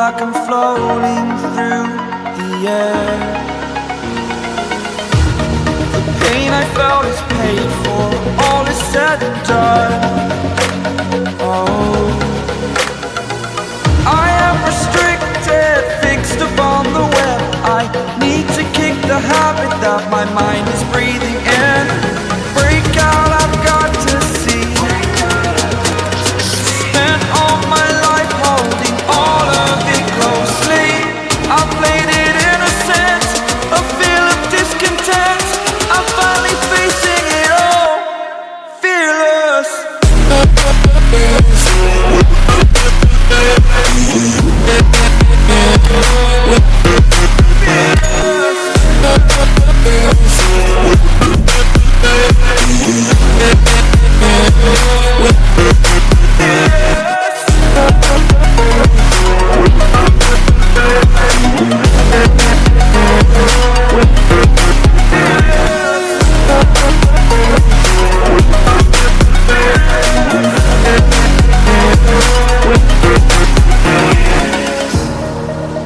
like I'm floating through the air. The pain I felt is paid for, all is said and done. Oh, I am restricted, fixed upon the web. I need to kick the habit that my mind is breathing in. Break out, I've got to see. Spent all my life holding all of it closely. I've played it innocent, a feel of discontent. I'm finally facing it all, fearless.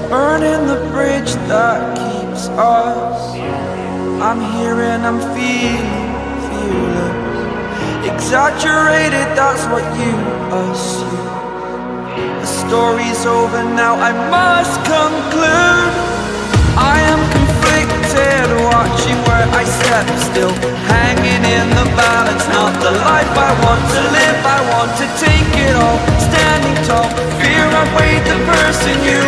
Burning the bridge that keeps us. I'm here and I'm feeling fearless. Exaggerated, that's what you assume. The story's over now, I must conclude. I am conflicted, watching where I step still, hanging in the balance. Not the life I want to live, I want to take it all. Standing tall, fear I've weighed the person you